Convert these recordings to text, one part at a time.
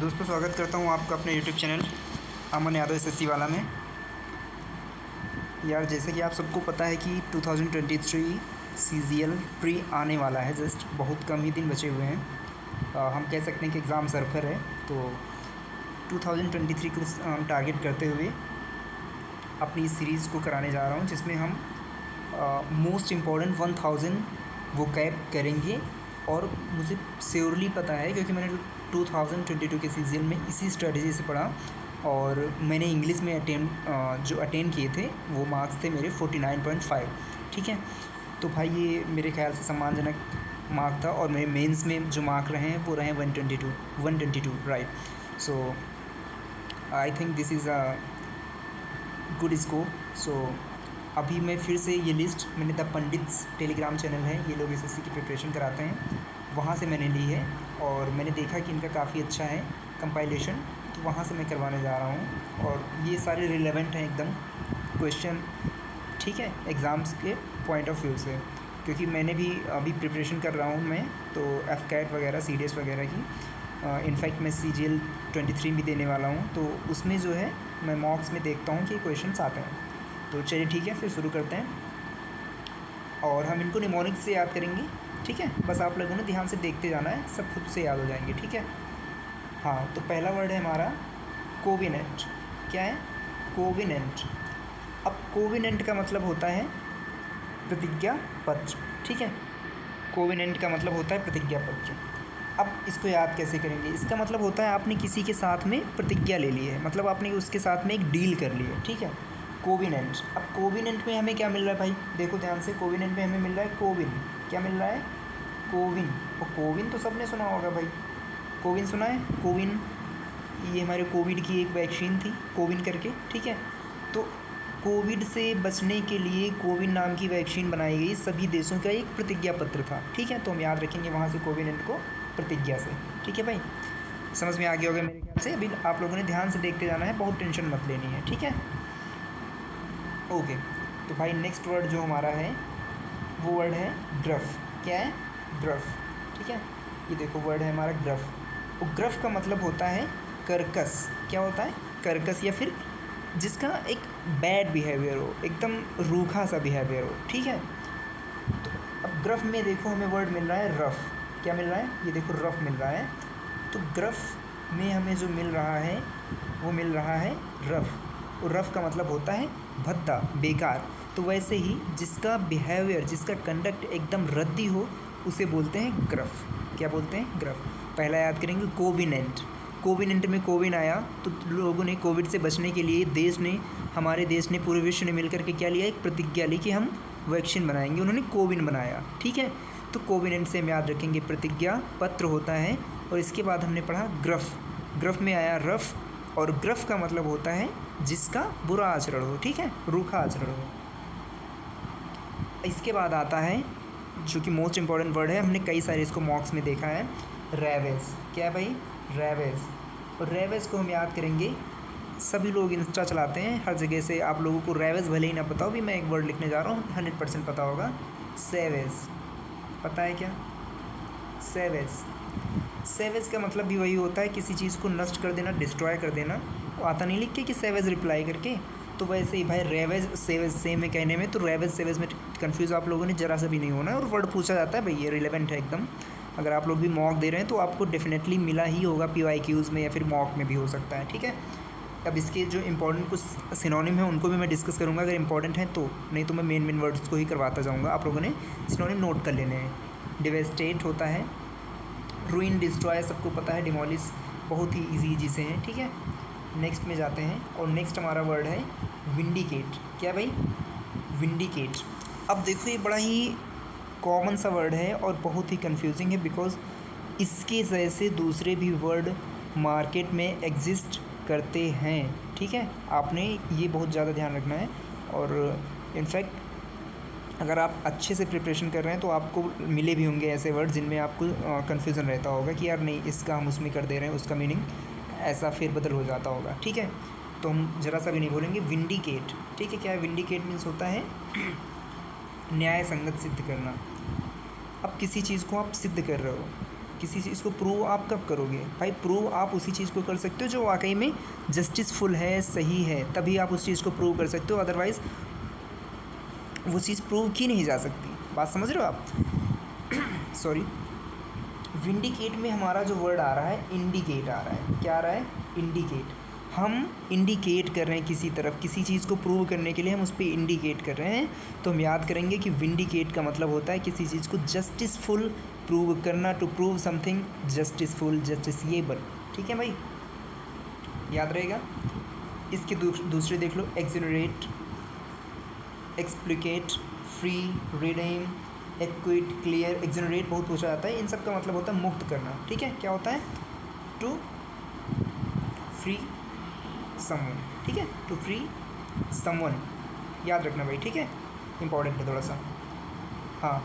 दोस्तों स्वागत करता हूँ आपका अपने यूट्यूब चैनल अमन यादव एसएससी वाला में। यार जैसे कि आप सबको पता है कि 2023 सीजीएल प्री आने वाला है। जस्ट बहुत कम ही दिन बचे हुए हैं। हम कह सकते हैं कि एग्ज़ाम सरफर है। तो 2023 को हम टारगेट करते हुए अपनी इस सीरीज़ को कराने जा रहा हूँ, जिसमें हम मोस्ट इम्पॉर्टेंट 1000 वो कैप करेंगे। और मुझे श्योरली पता है क्योंकि मैंने 2022 के सीजन में इसी स्ट्रेटजी से पढ़ा और मैंने इंग्लिश में अटेंड किए थे, वो मार्क्स थे मेरे 49.5। ठीक है, तो भाई ये मेरे ख्याल से सम्मानजनक मार्क था। और मेरे मेंस में जो मार्क रहे हैं वो रहे 122 right. So I think this is a good score. So अभी मैं फिर से ये लिस्ट मैंने द पंडित्स टेलीग्राम चैनल है, ये लोग एसएससी की प्रिपरेशन कराते हैं, वहाँ से मैंने ली है। और मैंने देखा कि इनका काफ़ी अच्छा है कंपाइलेशन, तो वहाँ से मैं करवाने जा रहा हूँ। और ये सारे रिलेवेंट हैं एकदम क्वेश्चन, ठीक है, एग्ज़ाम्स के पॉइंट ऑफ व्यू से। क्योंकि मैंने भी अभी प्रिपरेशन कर रहा हूँ मैं, तो एफकैट वगैरह सीडीएस वगैरह की। इनफैक्ट मैं सीजीएल 23 भी देने वाला हूँ, तो उसमें जो है मैं मॉक्स में देखता हूँ कि क्वेश्चंस आते हैं। तो चलिए ठीक है, फिर शुरू करते हैं। और हम इनको निमोनिक्स से याद करेंगे, ठीक है। बस आप लोगों ने ध्यान से देखते जाना है, सब खुद से याद हो जाएंगे, ठीक है। हाँ, तो पहला वर्ड है हमारा कोविनेंट। क्या है? कोविनेंट। अब कोविनेंट का मतलब होता है प्रतिज्ञा पत्र, ठीक है। कोविनेंट का मतलब होता है प्रतिज्ञा पत्र। अब इसको याद कैसे करेंगे? इसका मतलब होता है आपने किसी के साथ में प्रतिज्ञा ले ली है, मतलब आपने उसके साथ में एक डील कर ली है, ठीक है। कोविनेंट। अब कोविनेंट में हमें क्या मिल रहा है भाई? देखो ध्यान से, कोविनेंट में हमें मिल रहा है कोविन। क्या मिल रहा है? कोविन। और कोविन तो सबने सुना होगा भाई, कोविन सुना है? कोविन ये हमारे कोविड की एक वैक्सीन थी, कोविन करके, ठीक है। तो कोविड से बचने के लिए कोविन नाम की वैक्सीन बनाई गई, सभी देशों का एक प्रतिज्ञा पत्र था, ठीक है। तो हम याद रखेंगे वहाँ से कोविनेंट को प्रतिज्ञा से, ठीक है भाई। समझ में आ गया होगा मेरे ख्याल से। अभी आप लोगों ने ध्यान से देखते जाना है, बहुत टेंशन मत लेनी है, ठीक है। ओके, तो भाई नेक्स्ट वर्ड जो हमारा है वो वर्ड है ग्रफ। क्या है? ग्रफ, ठीक है। ये देखो वर्ड है हमारा ग्रफ। और ग्रफ का मतलब होता है कर्कश। क्या होता है? कर्कश, या फिर जिसका एक बैड बिहेवियर हो, एकदम रूखा सा बिहेवियर हो, ठीक है। तो अब ग्रफ में देखो हमें वर्ड मिल रहा है रफ। क्या मिल रहा है? ये देखो रफ मिल रहा है। तो ग्रफ में हमें जो मिल रहा है वो मिल रहा है रफ। और रफ का मतलब होता है भद्दा, बेकार। तो वैसे ही जिसका बिहेवियर, जिसका कंडक्ट एकदम रद्दी हो, उसे बोलते हैं ग्रफ। क्या बोलते हैं? ग्रफ। पहला याद करेंगे कोविनेंट। कोविनेंट में कोविन आया, तो लोगों ने कोविड से बचने के लिए हमारे देश ने, पूरे विश्व ने मिलकर के क्या लिया? एक प्रतिज्ञा ली कि हम वैक्सीन बनाएंगे। उन्होंने कोविन बनाया, ठीक है। तो कोविनेंट से हम याद रखेंगे प्रतिज्ञा पत्र होता है। और इसके बाद हमने पढ़ा ग्रफ। ग्रफ में आया रफ, और ग्रफ का मतलब होता है जिसका बुरा आचरण हो, ठीक है, रूखा आचरण हो। इसके बाद आता है जो कि मोस्ट इम्पॉर्टेंट वर्ड है, हमने कई सारे इसको मॉक्स में देखा है, रेवेज। क्या है भाई? रेवेज। और रेवेज को हम याद करेंगे, सभी लोग इंस्टा चलाते हैं, हर जगह से आप लोगों को रेवेज भले ही ना पता हो, भी मैं एक वर्ड लिखने जा रहा हूँ, 100% पता होगा। सेवेज। पता है क्या? सेवेज। सेवेज का मतलब भी वही होता है, किसी चीज़ को नष्ट कर देना, डिस्ट्रॉय कर देना। वो आता नहीं लिख के कि सेवेज रिप्लाई करके, तो वैसे ही भाई रेवेज सेवेज सेम है कहने में। तो रेवेज सेवेज में कंफ्यूज आप लोगों ने जरा सा भी नहीं होना है। और वर्ड पूछा जाता है भाई, ये रिलेवेंट है एकदम। अगर आप लोग भी मॉक दे रहे हैं तो आपको डेफिनेटली मिला ही होगा, PYQs में या फिर मॉक में भी हो सकता है, ठीक है। अब इसके जो इंपॉर्टेंट कुछ सिनोनिम है उनको भी मैं डिस्कस करूँगा अगर इंपॉर्टेंट है तो, नहीं तो मैं मेन वर्ड्स को ही करवाता जाऊँगा। आप लोगों ने सिनोनिम नोट कर लेने हैं। डिवेस्टेट होता है, रूइन, डिस्ट्रॉय सबको पता है, डिमोलिश बहुत ही ईजी से हैं, ठीक है। नेक्स्ट में जाते हैं, और नेक्स्ट हमारा वर्ड है विंडिकेट। क्या भाई? विंडिकेट। अब देखो ये बड़ा ही कॉमन सा वर्ड है और बहुत ही कंफ्यूजिंग है, बिकॉज इसके जैसे दूसरे भी वर्ड मार्केट में एग्जिस्ट करते हैं, ठीक है। आपने ये बहुत ज़्यादा ध्यान रखना है। और इनफैक्ट अगर आप अच्छे से प्रिपरेशन कर रहे हैं तो आपको मिले भी होंगे ऐसे वर्ड जिनमें आपको कन्फ्यूज़न रहता होगा कि यार नहीं, इसका हम उसमें कर दे रहे हैं, उसका मीनिंग ऐसा फेरबदल हो जाता होगा, ठीक है। तो हम ज़रा सा भी नहीं बोलेंगे। विंडिकेट, ठीक है। क्या है? विंडिकेट मीन्स होता है न्याय संगत सिद्ध करना। अब किसी चीज़ को आप सिद्ध कर रहे हो, किसी चीज़ को प्रूव आप कब करोगे भाई? प्रूव आप उसी चीज़ को कर सकते हो जो वाकई में जस्टिसफुल है, सही है, तभी आप उस चीज़ को प्रूव कर सकते हो। अदरवाइज़ वो चीज़ प्रूव की नहीं जा सकती। बात समझ रहे हो आप? सॉरी, विंडिकेट में हमारा जो वर्ड आ रहा है इंडिकेट आ रहा है। क्या आ रहा है? इंडिकेट। हम इंडिकेट कर रहे हैं किसी तरफ, किसी चीज़ को प्रूव करने के लिए हम उस पर इंडिकेट कर रहे हैं। तो हम याद करेंगे कि विंडिकेट का मतलब होता है किसी चीज़ को जस्टिसफुल प्रूव करना, टू प्रूव समथिंग जस्टिसफुल, जस्टिसिएबल। ठीक है भाई, याद रहेगा। इसके दूसरे देख लो, exonerate, explicate, free, redeem, equity, clear. Exonerate बहुत पूछा जाता है, इन सब का मतलब होता है मुक्त करना। ठीक है, क्या होता है? To free someone. ठीक है, टू फ्री समवन, याद रखना भाई। ठीक है, इंपॉर्टेंट है थोड़ा सा। हाँ,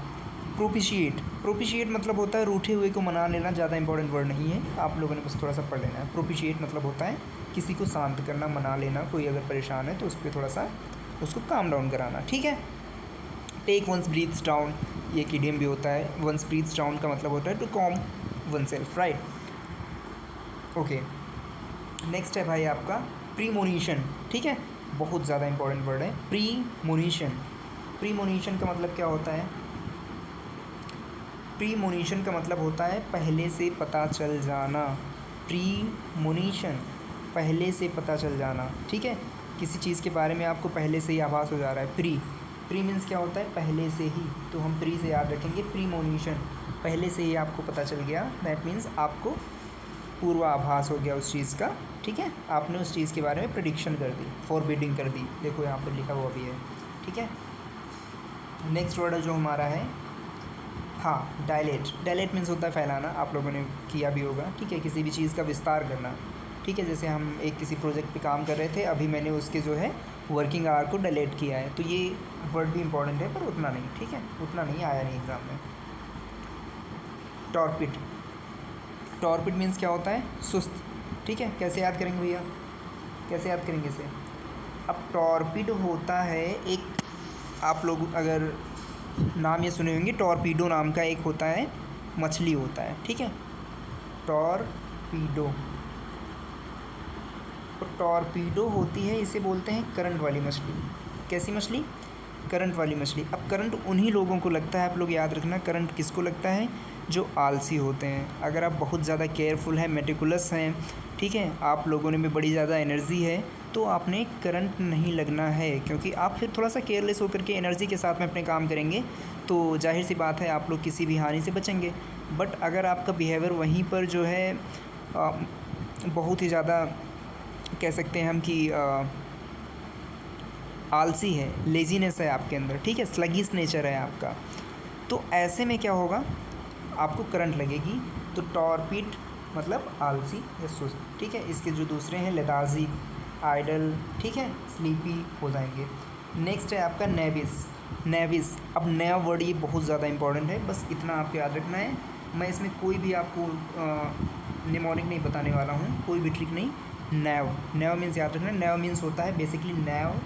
प्रोपिशिएट। प्रोपिशिएट मतलब होता है रूठे हुए को मना लेना। ज़्यादा इंपॉर्टेंट वर्ड नहीं है, आप लोगों ने बस थोड़ा सा पढ़ लेना है। प्रोपिशिएट मतलब होता है किसी को शांत करना, मना लेना। कोई अगर परेशान है तो उस पर थोड़ा सा उसको काम डाउन कराना। ठीक है। टेक वंस ब्रीथ्स डाउन, ये एक इडियम भी होता है। वंस ब्रीथ्स डाउन का मतलब होता है to calm oneself, right. Okay, next है भाई आपका प्रीमोनिशन। ठीक है, बहुत ज़्यादा इंपॉर्टेंट वर्ड है प्रीमोनिशन। प्रीमोनिशन का मतलब क्या होता है? प्रीमोनिशन का मतलब होता है पहले से पता चल जाना। प्रीमोनिशन, पहले से पता चल जाना। ठीक है, किसी चीज़ के बारे में आपको पहले से ही आभास हो जा रहा है। प्री मीन्स क्या होता है? पहले से ही। तो हम प्री से याद रखेंगे, प्रीमोनिशन, पहले से ही आपको पता चल गया। दैट मीन्स आपको पूर्वाभास हो गया उस चीज़ का। ठीक है, आपने उस चीज़ के बारे में प्रेडिक्शन कर दी, फॉरबिडिंग कर दी। देखो यहाँ पर लिखा हुआ भी है। ठीक है, नेक्स्ट वर्ड जो हमारा है, हाँ, डायलेट। डायलेट मीन्स होता है फैलाना, आप लोगों ने किया भी होगा। ठीक है, किसी भी चीज़ का विस्तार करना। ठीक है, जैसे हम एक किसी प्रोजेक्ट पे काम कर रहे थे, अभी मैंने उसके जो है वर्किंग आवर को डायलेट किया है। तो ये वर्ड भी इंपॉर्टेंट है, पर उतना नहीं। ठीक है, उतना नहीं आया नहीं एग्ज़ाम में। टॉर्पिड। टॉर्पिड मीन्स क्या होता है? सुस्त। ठीक है, कैसे याद करेंगे भैया? कैसे याद करेंगे इसे? अब टॉर्पिड होता है एक, आप लोग अगर नाम ये सुने होंगे, टॉर्पीडो नाम का एक होता है, मछली होता है। ठीक है, टॉर्पीडो। तो टॉर्पीडो होती है, इसे बोलते हैं करंट वाली मछली। कैसी मछली? करंट वाली मछली। अब करंट उन्हीं लोगों को लगता है, आप लोग याद रखना, करंट किसको लगता है? जो आलसी होते हैं। अगर आप बहुत ज़्यादा केयरफुल हैं, मेटिकुलस हैं, ठीक है, आप लोगों में बड़ी ज़्यादा एनर्जी है, तो आपने करंट नहीं लगना है। क्योंकि आप फिर थोड़ा सा केयरलेस होकर के एनर्जी के साथ में अपने काम करेंगे, तो जाहिर सी बात है आप लोग किसी भी हानि से बचेंगे। बट अगर आपका बिहेवियर वहीं पर जो है बहुत ही ज़्यादा कह सकते हैं हम कि आलसी है, लेजीनेस है आपके अंदर, ठीक है, स्लगिश नेचर है आपका, तो ऐसे में क्या होगा? आपको करंट लगेगी। तो टॉर्पिड मतलब आलसी या सुस्त। ठीक है, इसके जो दूसरे हैं, लेथार्जिक, आइडल, ठीक है, स्लीपी हो जाएंगे। नेक्स्ट है आपका नेविस। नेविस, अब नया वर्ड ये बहुत ज़्यादा इंपॉर्टेंट है, बस इतना आपको याद रखना है। मैं इसमें कोई भी आपको निमोनिक नहीं बताने वाला हूँ, कोई भी ट्रिक नहीं। नैव। नैव मीन्स याद रखना, नैव मीन्स होता है बेसिकली नैव।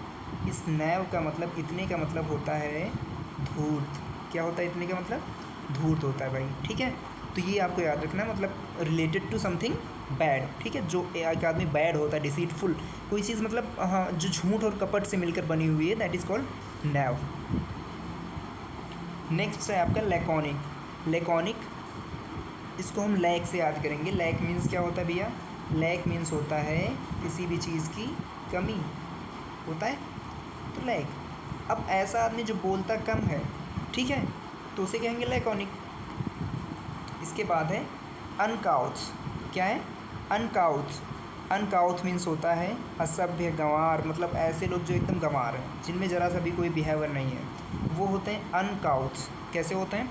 इस नैव का मतलब, इतने का मतलब होता है धूर्त। क्या होता है इतने का मतलब? धूर्त होता है भाई। ठीक है, तो ये आपको याद रखना, मतलब रिलेटेड टू समथिंग बैड। ठीक है, जो एक आदमी बैड होता है, डिसीटफुल, कोई चीज़ मतलब हाँ जो झूठ और कपट से मिलकर बनी हुई है, that is called naive. Next है आपका लैकोनिक। लैकोनिक, इसको हम लैक से याद करेंगे। लैक मीन्स क्या होता है भैया? लैक मीन्स होता है किसी भी चीज़ की कमी होता है, तो लैक। अब ऐसा आदमी जो बोलता कम है, ठीक है, तो उसे कहेंगे लैकोनिक। इसके बाद है अनकाउथ। क्या है? अनकाउथ। अनकाउथ मीन्स होता है असभ्य, गंवार, मतलब ऐसे लोग जो एकदम गंवार हैं, जिनमें ज़रा सा भी कोई बिहेवियर नहीं है, वो होते हैं अनकाउथ। कैसे होते हैं?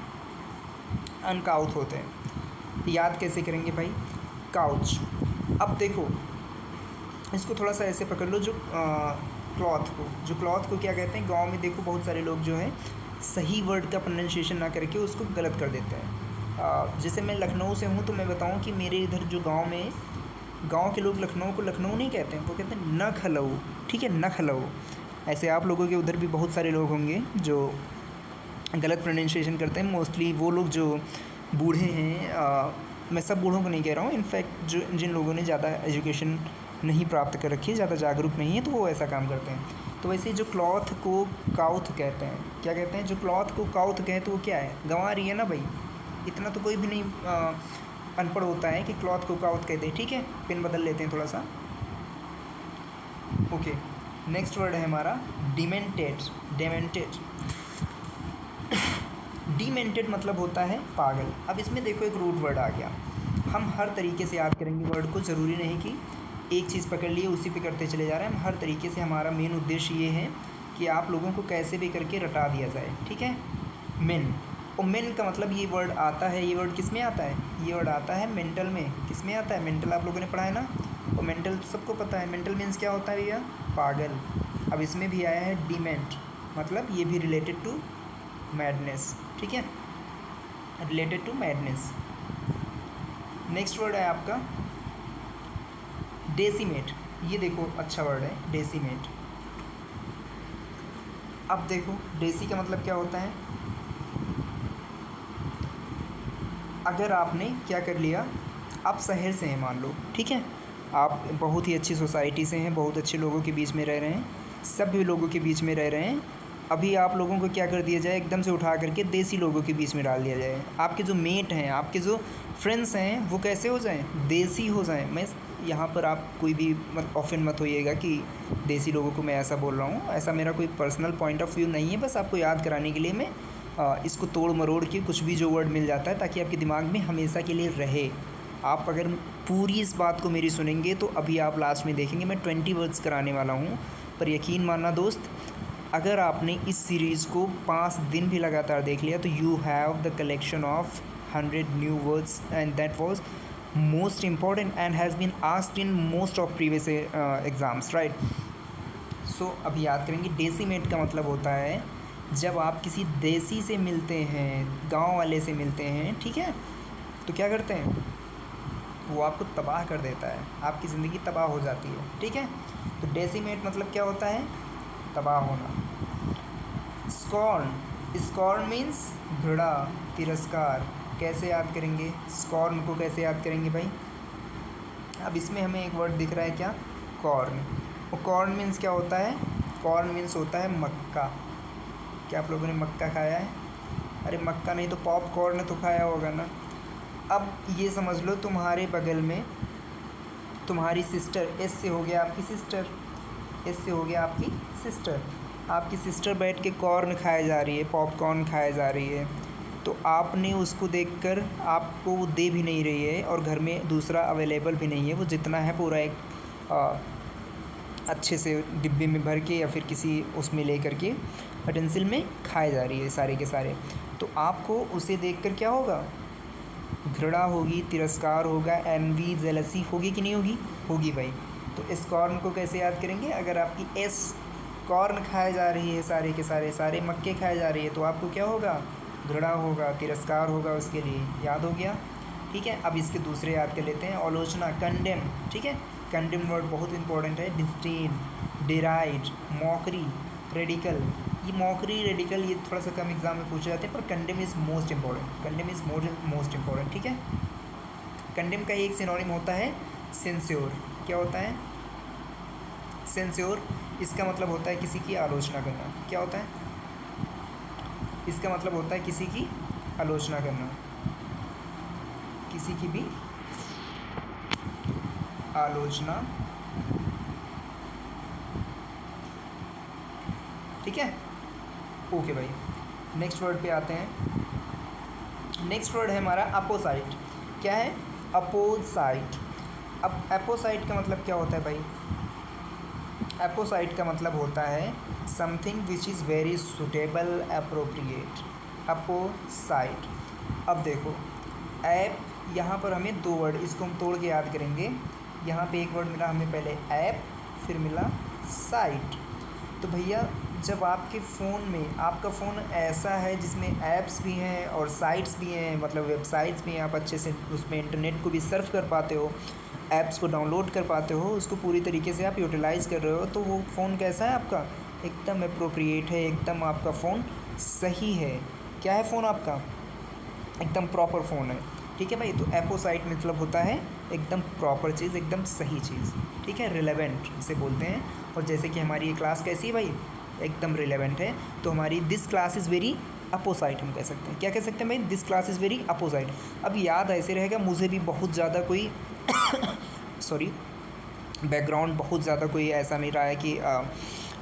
अनकाउथ होते हैं। याद कैसे करेंगे भाई? काउच। अब देखो, इसको थोड़ा सा ऐसे पकड़ लो, जो क्लॉथ को क्या कहते हैं? गांव में देखो बहुत सारे लोग जो है सही वर्ड का प्रोनाउंसिएशन ना करके उसको गलत कर देते हैं। जैसे मैं लखनऊ से हूँ, तो मैं बताऊँ कि मेरे इधर जो गांव में, गांव के लोग लखनऊ को लखनऊ नहीं कहते हैं, वो कहते हैं नखलऊ। ठीक है, नखलऊ। ऐसे आप लोगों के उधर भी बहुत सारे लोग होंगे जो गलत प्रोनाउंसिएशन करते हैं। मोस्टली वो लोग जो बूढ़े हैं, मैं सब बूढ़ों को नहीं कह रहा हूँ, इनफैक्ट जो जिन लोगों ने ज़्यादा एजुकेशन नहीं प्राप्त कर रखी है, ज़्यादा जागरूक नहीं है, तो वो ऐसा काम करते हैं। तो वैसे जो क्लॉथ को काउथ कहते हैं, क्या कहते हैं, जो क्लॉथ को काउथ कहते हैं तो वो क्या है, गंवा रही है ना भाई। इतना तो कोई भी नहीं अनपढ़ होता है कि क्लॉथ को काउथ कहते हैं। ठीक है, पेन बदल लेते हैं थोड़ा सा। ओके, नेक्स्ट वर्ड है हमारा डिमेंटेड। डेमेंटेड, डिमेंटेड मतलब होता है पागल। अब इसमें देखो एक रूट वर्ड आ गया। हम हर तरीके से याद करेंगे वर्ड को, ज़रूरी नहीं कि एक चीज़ पकड़ लिए उसी पे करते चले जा रहे हैं। हम हर तरीके से, हमारा मेन उद्देश्य ये है कि आप लोगों को कैसे भी करके रटा दिया जाए। ठीक है, मेन, और मेन का मतलब ये वर्ड आता है, ये वर्ड किस में आता है, ये वर्ड आता है मेंटल में। किस में आता है, मेंटल, आप लोगों ने पढ़ा है ना। और मेंटल तो सबको पता है, मेंटल मीन्स क्या होता है भैया, पागल। अब इसमें भी आया है डिमेंट, मतलब ये भी रिलेटेड टू मैडनेस। ठीक है, related to madness. Next word है आपका डेसीमेट। ये देखो अच्छा वर्ड है डेसीमेट। अब देखो डेसी का मतलब क्या होता है, अगर आपने क्या कर लिया, आप शहर से हैं मान लो, ठीक है, आप बहुत ही अच्छी सोसाइटी से हैं, बहुत अच्छे लोगों के बीच में रह रहे हैं, सभ्य लोगों के बीच में रह रहे हैं। अभी आप लोगों को क्या कर दिया जाए, एकदम से उठा करके देसी लोगों के बीच में डाल दिया जाए। आपके जो मेट हैं, आपके जो फ्रेंड्स हैं, वो कैसे हो जाएं, देसी हो जाएं। मैं यहाँ पर, आप कोई भी ऑफेंड मत होइएगा कि देसी लोगों को मैं ऐसा बोल रहा हूँ, ऐसा मेरा कोई पर्सनल पॉइंट ऑफ व्यू नहीं है, बस आपको याद कराने के लिए मैं इसको तोड़ मरोड़ के कुछ भी जो वर्ड मिल जाता है, ताकि आपके दिमाग में हमेशा के लिए रहे। आप अगर पूरी इस बात को मेरी सुनेंगे तो अभी आप लास्ट में देखेंगे मैं 20 वर्ड्स कराने वाला हूँ। पर यकीन मानना दोस्त, अगर आपने इस सीरीज़ को 5 दिन भी लगातार देख लिया तो you have the collection of 100 new words, and that was most important and has been asked in most of previous exams, right. So अभी याद करेंगे, डेसीमेट का मतलब होता है जब आप किसी देसी से मिलते हैं, गांव वाले से मिलते हैं, ठीक है, तो क्या करते हैं, वो आपको तबाह कर देता है, आपकी ज़िंदगी तबाह हो जाती है। ठीक है, तो डेसीमेट मतलब क्या होता है, तबाह होना। स्कॉर्न, स्कॉर्न मीन्स घृणा, तिरस्कार। कैसे याद करेंगे स्कॉर्न को, कैसे याद करेंगे भाई। अब इसमें हमें एक वर्ड दिख रहा है क्या, कॉर्न। और कॉर्न मीन्स क्या होता है, कॉर्न मीन्स होता है मक्का। क्या आप लोगों ने मक्का खाया है, अरे मक्का नहीं तो पॉपकॉर्न तो खाया होगा ना। अब ये समझ लो, तुम्हारे बगल में तुम्हारी सिस्टर, एस से हो गया आपकी सिस्टर, एस से हो गया आपकी सिस्टर, आपकी सिस्टर बैठ के कॉर्न खाए जा रही है, पॉपकॉर्न खाए जा रही है, तो आपने उसको देखकर, आपको वो दे भी नहीं रही है और घर में दूसरा अवेलेबल भी नहीं है, वो जितना है पूरा एक अच्छे से डिब्बे में भर के या फिर किसी उसमें ले करके यूटेंसिल में खाए जा रही है सारे के सारे, तो आपको उसे देखकर क्या होगा, घृणा होगी, तिरस्कार होगा, एनवी, जेलसी होगी कि नहीं होगी, होगी भाई। तो इस कॉर्न को कैसे याद करेंगे, अगर आपकी एस कॉर्न खाए जा रही है, सारे के सारे सारे मक्के खाए जा रही है, तो आपको क्या होगा, घृणा होगा, तिरस्कार होगा उसके लिए। याद हो गया, ठीक है। अब इसके दूसरे याद कर लेते हैं, आलोचना, कंडेम, ठीक है, कंडेम वर्ड बहुत इंपॉर्टेंट है। Disdain, deride, mockery, radical. ये मॉकरी, रेडिकल ये थोड़ा सा कम एग्जाम में पूछे जाते हैं, पर condemn is most important, condemn is most important, ठीक है। कंडेम का एक सिनोनिम होता है सेंस्योर। क्या होता है, सेंस्योर, इसका मतलब होता है किसी की आलोचना करना। क्या होता है, इसका मतलब होता है किसी की आलोचना करना, किसी की भी आलोचना, ठीक है। ओके भाई, नेक्स्ट वर्ड पे आते हैं। नेक्स्ट वर्ड है हमारा अपोसाइट। क्या है, अपोसाइट। अब अपोसाइट का मतलब क्या होता है भाई, अपोसाइट का मतलब होता है something which is very suitable, appropriate, apposite. अब देखो ऐप, यहाँ पर हमें 2 वर्ड, इसको हम तोड़ के याद करेंगे। यहाँ पे एक वर्ड मिला हमें पहले ऐप, फिर मिला साइट। तो भैया जब आपके फ़ोन में, आपका फ़ोन ऐसा है जिसमें ऐप्स भी हैं और साइट्स भी हैं, मतलब वेबसाइट्स भी हैं, आप अच्छे से उसमें इंटरनेट को भी सर्फ कर पाते हो, ऐप्स को डाउनलोड कर पाते हो, उसको पूरी तरीके से आप यूटिलाइज़ कर रहे हो, तो वो फ़ोन कैसा है आपका, एकदम अप्रोप्रिएट है, एकदम आपका फ़ोन सही है। क्या है फ़ोन आपका, एकदम प्रॉपर फ़ोन है, ठीक है भाई। तो एपोसाइट मतलब होता है एकदम प्रॉपर चीज़, एकदम सही चीज़, ठीक है, रिलेवेंट इसे बोलते हैं। और जैसे कि हमारी ये क्लास कैसी है भाई, एकदम रिलेवेंट है, तो हमारी दिस क्लास इज़ वेरी अपोसाइट हम कह सकते हैं। क्या कह सकते हैं भाई, दिस क्लास इज़ वेरी अपोसाइट। अब याद ऐसे रहेगा, मुझे भी बहुत ज़्यादा कोई सॉरी बैकग्राउंड बहुत ज़्यादा कोई ऐसा नहीं रहा है कि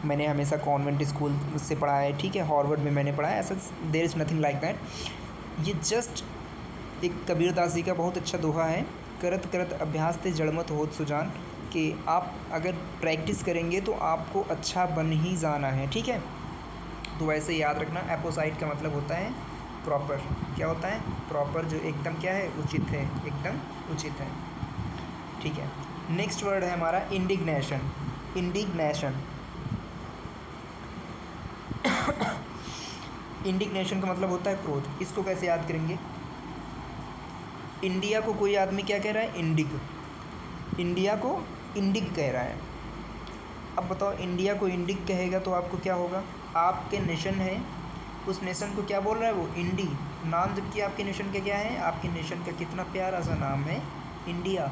मैंने हमेशा कॉन्वेंट स्कूल से पढ़ा है, ठीक है, हार्वर्ड में मैंने पढ़ा है, ऐसा there is nothing like that. ये जस्ट एक कबीरदास जी का बहुत अच्छा दोहा है, करत करत अभ्यास ते जड़मत होत सुजान, कि आप अगर प्रैक्टिस करेंगे तो आपको अच्छा बन ही जाना है, ठीक है। तो वैसे याद रखना, एपोसाइट का मतलब होता है प्रॉपर। क्या होता है, प्रॉपर, जो एकदम क्या है, उचित है, एकदम उचित है, ठीक है। नेक्स्ट वर्ड है हमारा इंडिग्नेशन। इंडिग्नेशन इंडिग्नेशन का मतलब होता है क्रोध। इसको कैसे याद करेंगे, इंडिया को कोई आदमी क्या कह रहा है, इंडिग, इंडिया को इंडिग कह रहा है। अब बताओ, इंडिया को इंडिग कहेगा तो आपको क्या होगा, आपके नेशन है, उस नेशन को क्या बोल रहा है वो, इंडी नाम, जबकि आपके नेशन का क्या है, आपके नेशन का कितना प्यारा सा नाम है, इंडिया।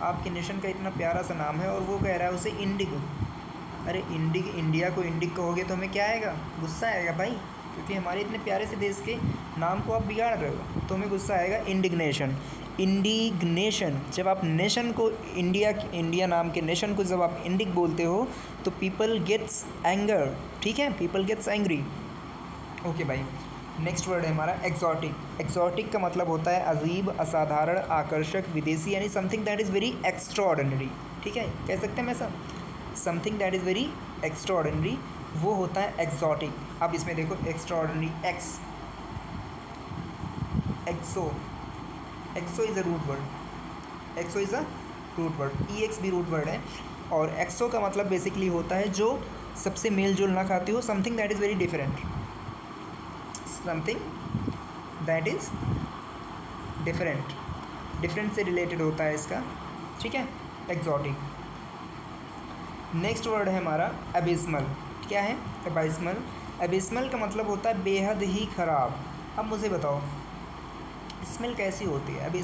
आपके नेशन का इतना प्यारा सा नाम है और वो कह रहा है उसे इंडिग। अरे इंडिग, इंडिया को इंडिग कहोगे तो हमें क्या आएगा, गुस्सा आएगा भाई, क्योंकि हमारे इतने प्यारे से देश के नाम को आप बिगाड़ रहे हो, तो हमें गुस्सा आएगा। इंडिग्नेशन, इंडिग्नेशन, जब आप नेशन को, इंडिया नाम के नेशन को जब आप इंडिग बोलते हो तो पीपल गेट्स एंगर, ठीक है, पीपल गेट्स एंग्री। ओके भाई, नेक्स्ट वर्ड है हमारा एक्सॉटिक। एक्सॉटिक का मतलब होता है अजीब, असाधारण, आकर्षक, विदेशी, यानी something that is very extraordinary, ठीक है, कह सकते हैं ऐसा, something that is very extraordinary, वो होता है एक्सॉटिक। अब इसमें देखो, extraordinary, exo is a root word, exo is a root word, EX भी रूट वर्ड है। और एक्सो का मतलब बेसिकली होता है जो सबसे मेल जोल ना खाती हो, something that is very different, something that is different, different से रिलेटेड होता है इसका, ठीक है, एक्सॉटिक। नेक्स्ट वर्ड है हमारा एबिस्मल। क्या है, एबिस्मल। एबिस्मल का मतलब होता है बेहद ही ख़राब। अब मुझे बताओ, स्मेल कैसी होती है, अब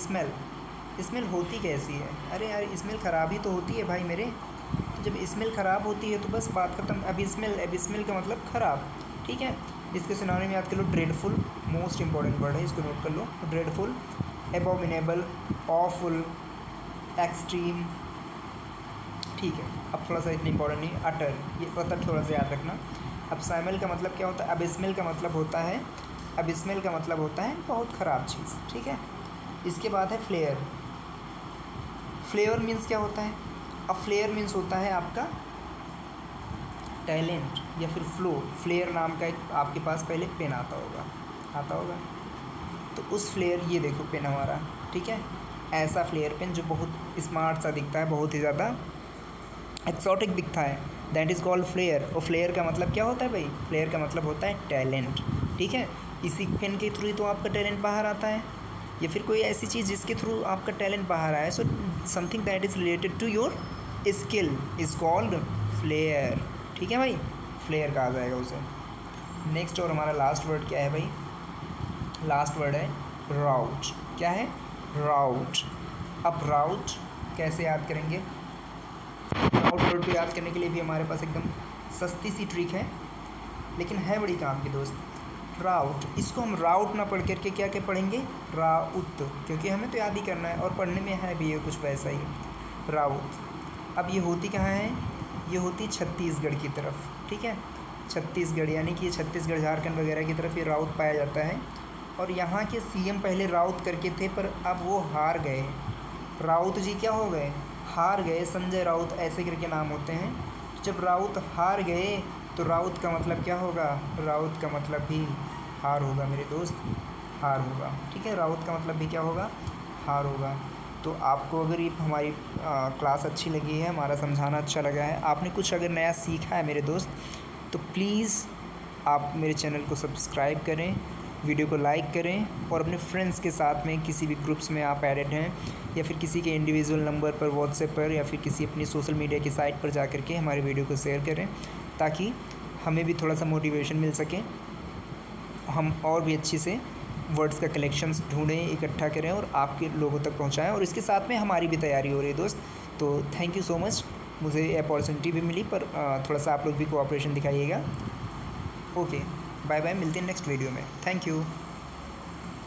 स्मेल होती कैसी है, अरे यार स्मेल ख़राब ही तो होती है भाई मेरे, तो जब स्मेल ख़राब होती है तो बस बात ख़त्म। एबिस्मल का मतलब ख़राब, ठीक है। इसके सिनोनिम में याद कर लो, ड्रेडफुल, मोस्ट इंपॉर्टेंट वर्ड है, इसको नोट कर लो, ड्रेडफुल, एबोमिनेबल, ऑफुल, एक्सट्रीम, ठीक है। अब थोड़ा सा इतना इंपॉर्टेंट नहीं, अटर, ये मतलब थोड़ा सा याद रखना। अब साइमल का मतलब क्या होता है, अबिस्मल का मतलब होता है, अबिस्मल का मतलब होता है बहुत ख़राब चीज़, ठीक है। इसके बाद है फ्लेयर। फ्लेयर मीन्स क्या होता है, अब फ्लेयर मीन्स होता है आपका टैलेंट या फिर फ्लो। फ्लेयर नाम का एक आपके पास पहले पेन आता होगा, तो उस फ्लेयर, ये देखो पेन हमारा, ठीक है, ऐसा फ्लेयर पेन जो बहुत स्मार्ट सा दिखता है, बहुत ही ज़्यादा एक्सॉटिक दिखता है, दैट इज़ कॉल्ड फ्लेयर। और फ्लेयर का मतलब क्या होता है भाई, फ्लेयर का मतलब होता है टैलेंट, ठीक है। इसी पेन के थ्रू ही तो आपका टैलेंट बाहर आता है, या फिर कोई ऐसी चीज़ जिसके थ्रू आपका टैलेंट बाहर आए, so something that is related to your skill is called flair, ठीक है भाई, फ्लेयर कहा जाएगा उसे। नेक्स्ट और हमारा लास्ट वर्ड क्या है भाई, लास्ट वर्ड है राउट। क्या है, राउट। अब राउट कैसे याद करेंगे, राउट वर्ड को याद करने के लिए भी हमारे पास एकदम सस्ती सी ट्रिक है, लेकिन है बड़ी काम की दोस्त। राउट, इसको हम राउट ना पढ़ करके क्या क्या पढ़ेंगे, राउत, क्योंकि हमें तो याद ही करना है और पढ़ने में है भी ये कुछ वैसा ही, राउत। अब ये होती कहाँ है, ये होती छत्तीसगढ़ की तरफ, ठीक है, छत्तीसगढ़, यानी कि ये छत्तीसगढ़ झारखंड वगैरह की तरफ ये राउत पाया जाता है। और यहाँ के CM पहले राउत करके थे, पर अब वो हार गए, राउत जी क्या हो गए, हार गए। संजय राउत ऐसे करके नाम होते हैं। जब राउत हार गए तो राउत का मतलब क्या होगा, राउत का मतलब भी हार होगा मेरे दोस्त, हार होगा, ठीक है, राउत का मतलब भी क्या होगा, हार होगा। तो आपको अगर ये हमारी क्लास अच्छी लगी है, हमारा समझाना अच्छा लगा है, आपने कुछ अगर नया सीखा है मेरे दोस्त, तो प्लीज़ आप मेरे चैनल को सब्सक्राइब करें, वीडियो को लाइक करें, और अपने फ्रेंड्स के साथ में किसी भी ग्रुप्स में आप एडेड हैं, या फिर किसी के इंडिविजुअल नंबर पर, व्हाट्सएप पर, या फिर किसी अपनी सोशल मीडिया की साइट पर जा कर के हमारे वीडियो को शेयर करें, ताकि हमें भी थोड़ा सा मोटिवेशन मिल सके, हम और भी अच्छी से वर्ड्स का कलेक्शंस ढूंढें, इकट्ठा करें और आपके लोगों तक पहुंचाएं, और इसके साथ में हमारी भी तैयारी हो रही है दोस्त। तो थैंक यू सो मच, मुझे ये अपॉर्चुनिटी भी मिली, पर थोड़ा सा आप लोग भी कोऑपरेशन दिखाइएगा। ओके, बाय बाय, मिलते हैं नेक्स्ट वीडियो में। Thank you.